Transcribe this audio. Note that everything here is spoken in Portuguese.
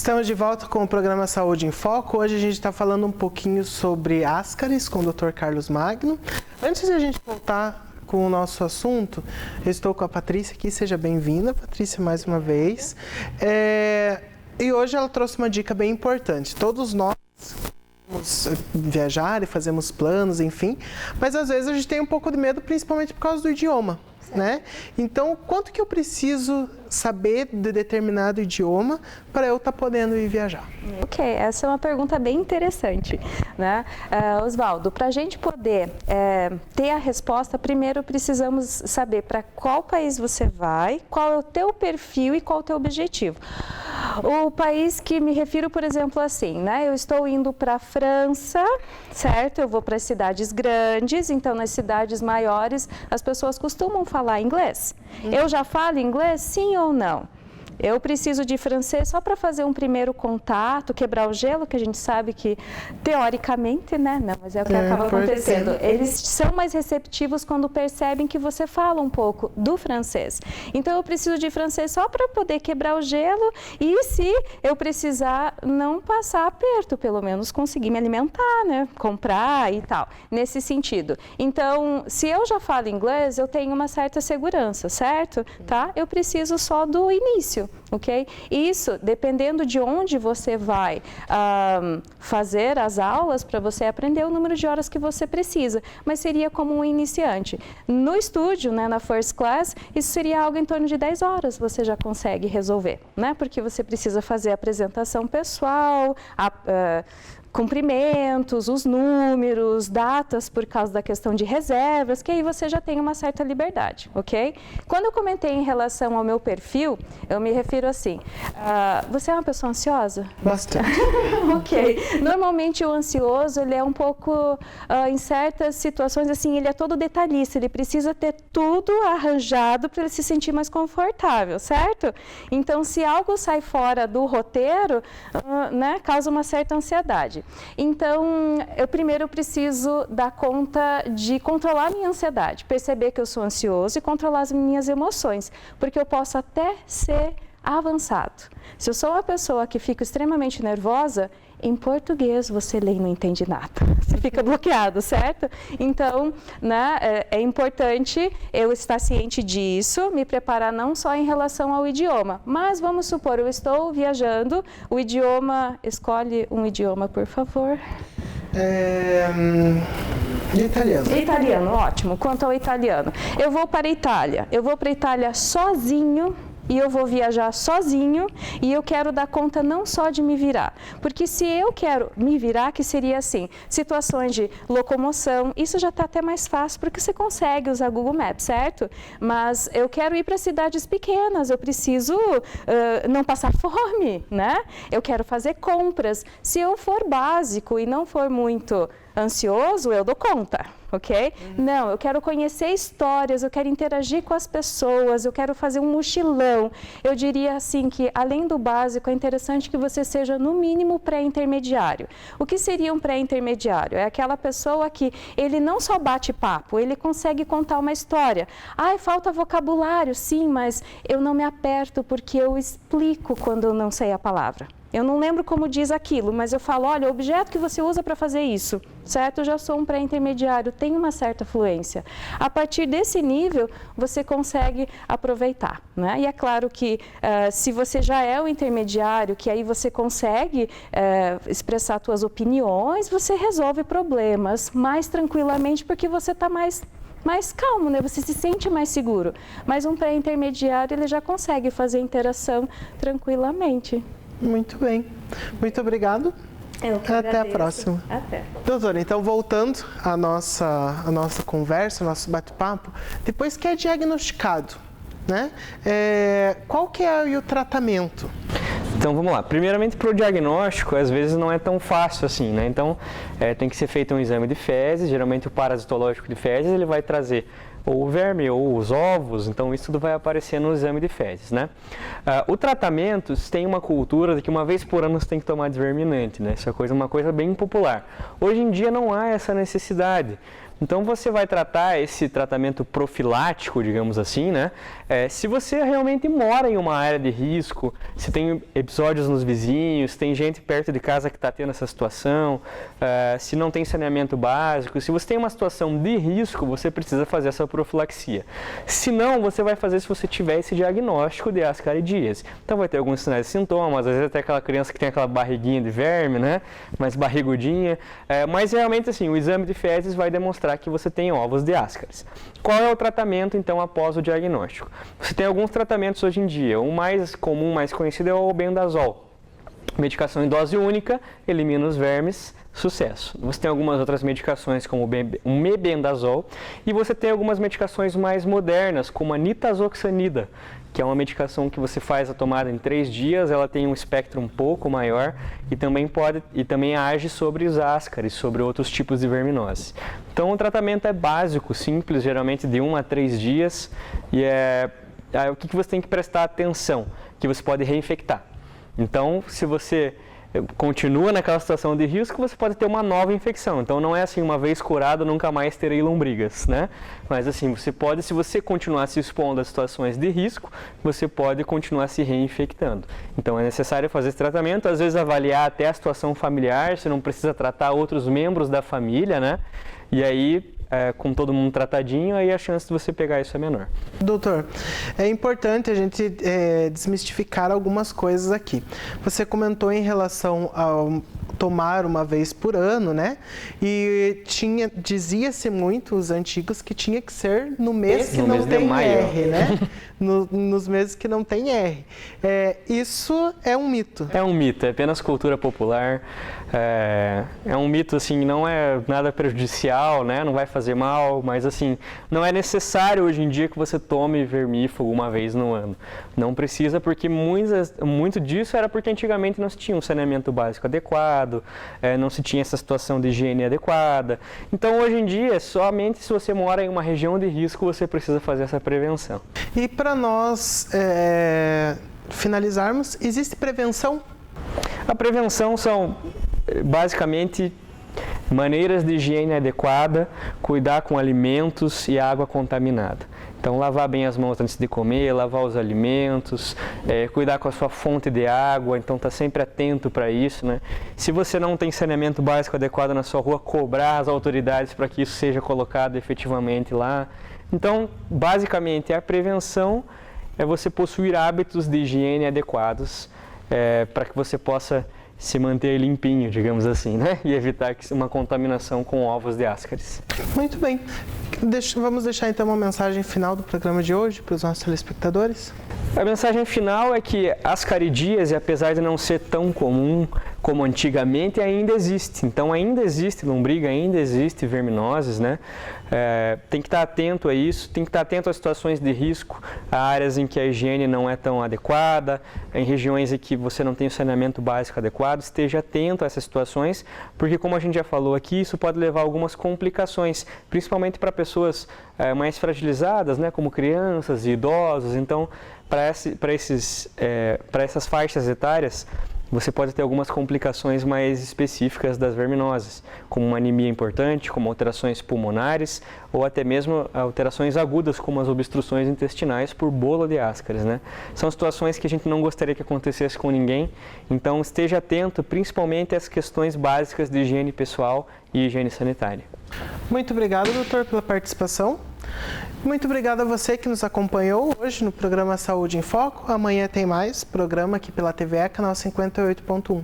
Estamos de volta com o programa Saúde em Foco. Hoje a gente está falando um pouquinho sobre ascaris com o Dr. Carlos Magno. Antes de a gente voltar com o nosso assunto, eu estou com a Patrícia aqui. Seja bem-vinda, Patrícia, mais uma vez. E hoje ela trouxe uma dica bem importante. Todos nós vamos viajar e fazemos planos, enfim, mas às vezes a gente tem um pouco de medo, principalmente por causa do idioma, né? Então, quanto que eu preciso saber de determinado idioma para eu estar podendo ir viajar? Ok, essa é uma pergunta bem interessante, né? Osvaldo, para a gente poder ter a resposta, primeiro precisamos saber para qual país você vai, qual é o teu perfil e qual é o teu objetivo. O país que me refiro, por exemplo, assim, né? Eu estou indo para a França, certo? Eu vou para cidades grandes, então nas cidades maiores as pessoas costumam falar inglês. Eu já falo inglês, sim ou não? Eu preciso de francês só para fazer um primeiro contato, quebrar o gelo, que a gente sabe que, teoricamente, né? Não, mas é o que acaba acontecendo. Eles são mais receptivos quando percebem que você fala um pouco do francês. Então, eu preciso de francês só para poder quebrar o gelo e, se eu precisar, não passar aperto, pelo menos conseguir me alimentar, né? Comprar e tal, nesse sentido. Então, se eu já falo inglês, eu tenho uma certa segurança, certo? Tá? Eu preciso só do início. Ok? Isso, dependendo de onde você vai fazer as aulas, para você aprender o número de horas que você precisa, mas seria como um iniciante. No estúdio, né, na First Class, isso seria algo em torno de 10 horas, você já consegue resolver, né? Porque você precisa fazer a apresentação pessoal, cumprimentos, os números, datas por causa da questão de reservas, que aí você já tem uma certa liberdade, ok? Quando eu comentei em relação ao meu perfil, eu me refiro assim, você é uma pessoa ansiosa? Bastante. Ok. Normalmente o ansioso, ele é um pouco, em certas situações, assim, ele é todo detalhista, ele precisa ter tudo arranjado para ele se sentir mais confortável, certo? Então, se algo sai fora do roteiro, né, causa uma certa ansiedade. Então, eu primeiro preciso dar conta de controlar a minha ansiedade, perceber que eu sou ansioso e controlar as minhas emoções, porque eu posso até ser avançado. Se eu sou uma pessoa que fica extremamente nervosa, em português você lê e não entende nada, você fica bloqueado, certo? Então, né, é importante eu estar ciente disso, me preparar não só em relação ao idioma, mas vamos supor, eu estou viajando, o idioma, escolhe um idioma, por favor. Italiano. Italiano, ótimo. Quanto ao italiano, eu vou para a Itália, eu vou para a Itália sozinho, e eu vou viajar sozinho e eu quero dar conta não só de me virar, porque se eu quero me virar, que seria assim, situações de locomoção, isso já está até mais fácil porque você consegue usar Google Maps, certo? Mas eu quero ir para cidades pequenas, eu preciso não passar fome, né? Eu quero fazer compras. Se eu for básico e não for muito ansioso, eu dou conta, ok? Não, eu quero conhecer histórias, eu quero interagir com as pessoas, eu quero fazer um mochilão. Eu diria assim que, além do básico, é interessante que você seja, no mínimo, pré-intermediário. O que seria um pré-intermediário? É aquela pessoa que ele não só bate papo, ele consegue contar uma história. Ai, falta vocabulário, sim, mas eu não me aperto porque eu explico quando eu não sei a palavra. Eu não lembro como diz aquilo, mas eu falo, olha, o objeto que você usa para fazer isso, certo? Eu já sou um pré-intermediário, tenho uma certa fluência. A partir desse nível, você consegue aproveitar, né? E é claro que se você já é o intermediário, que aí você consegue expressar suas opiniões, você resolve problemas mais tranquilamente, porque você está mais calmo, né? Você se sente mais seguro. Mas um pré-intermediário, ele já consegue fazer interação tranquilamente. Muito bem. Muito obrigado. Até a próxima. Até. Doutora, então voltando à nossa conversa, ao nosso bate-papo, depois que é diagnosticado, né? Qual que é o tratamento? Então vamos lá, primeiramente para o diagnóstico, às vezes não é tão fácil assim, né? Então tem que ser feito um exame de fezes, geralmente o parasitológico de fezes ele vai trazer ou o verme ou os ovos, então isso tudo vai aparecer no exame de fezes, né? O tratamento tem uma cultura de que uma vez por ano você tem que tomar desverminante, né? Isso é uma coisa bem popular. Hoje em dia não há essa necessidade, Então você vai tratar esse tratamento profilático, digamos assim, né? Se você realmente mora em uma área de risco, se tem episódios nos vizinhos, tem gente perto de casa que está tendo essa situação, se não tem saneamento básico, se você tem uma situação de risco, você precisa fazer essa profilaxia. Se não, você vai fazer se você tiver esse diagnóstico de ascaridíase. Então vai ter alguns sinais e sintomas, às vezes até aquela criança que tem aquela barriguinha de verme, né? Mais barrigudinha, mas realmente assim, o exame de fezes vai demonstrar que você tem ovos de ascaris. Qual é o tratamento então após o diagnóstico? Você tem alguns tratamentos hoje em dia, o mais comum, mais conhecido é o albendazol. Medicação em dose única, elimina os vermes, sucesso. Você tem algumas outras medicações como o mebendazol e você tem algumas medicações mais modernas como a nitazoxanida, que é uma medicação que você faz a tomada em 3 dias, ela tem um espectro um pouco maior e também age sobre os ascaris, sobre outros tipos de verminose. Então o tratamento é básico, simples, geralmente de 1 a 3 dias e o que você tem que prestar atenção? Que você pode reinfectar. Então, se você continua naquela situação de risco, você pode ter uma nova infecção. Então, não é assim, uma vez curado, nunca mais terei lombrigas, né? Mas assim, você pode, se você continuar se expondo a situações de risco, você pode continuar se reinfectando. Então, é necessário fazer esse tratamento, às vezes avaliar até a situação familiar, você não precisa tratar outros membros da família, né? E aí, com todo mundo tratadinho, aí a chance de você pegar isso é menor. Doutor, é importante a gente desmistificar algumas coisas aqui. Você comentou em relação ao tomar uma vez por ano, né? E dizia-se muito, os antigos, que tinha que ser no mês que não tem R, né? Nos meses que não tem R. Isso é um mito. É um mito, é apenas cultura popular. É um mito, assim, não é nada prejudicial, né? Não vai fazer mal, mas assim, não é necessário hoje em dia que você tome vermífugo uma vez no ano. Não precisa, porque muito disso era porque antigamente não se tinha um saneamento básico adequado, não se tinha essa situação de higiene adequada. Então hoje em dia, somente se você mora em uma região de risco, você precisa fazer essa prevenção. E para nós finalizarmos, existe prevenção? A prevenção são basicamente maneiras de higiene adequada, cuidar com alimentos e água contaminada. Então, lavar bem as mãos antes de comer, lavar os alimentos, cuidar com a sua fonte de água, então tá sempre atento para isso, né? Se você não tem saneamento básico adequado na sua rua, cobrar as autoridades para que isso seja colocado efetivamente lá. Então, basicamente, a prevenção é você possuir hábitos de higiene adequados para que você possa se manter limpinho, digamos assim, né? E evitar uma contaminação com ovos de ascaris. Muito bem. Vamos deixar então uma mensagem final do programa de hoje para os nossos telespectadores. A mensagem final é que ascaridíase, apesar de não ser tão comum como antigamente, ainda existe. Então ainda existe lombriga, ainda existe verminoses, né? Tem que estar atento a isso, tem que estar atento a situações de risco, a áreas em que a higiene não é tão adequada, em regiões em que você não tem o saneamento básico adequado, esteja atento a essas situações, porque como a gente já falou aqui, isso pode levar a algumas complicações, principalmente para pessoas mais fragilizadas, né, como crianças e idosos. Então, para essas faixas etárias, você pode ter algumas complicações mais específicas das verminoses, como uma anemia importante, como alterações pulmonares ou até mesmo alterações agudas, como as obstruções intestinais por bolo de ascaris, né? São situações que a gente não gostaria que acontecesse com ninguém, então esteja atento principalmente às questões básicas de higiene pessoal e higiene sanitária. Muito obrigado, doutor, pela participação. Muito obrigado a você que nos acompanhou hoje no programa Saúde em Foco. Amanhã tem mais programa aqui pela TVE, canal 58.1.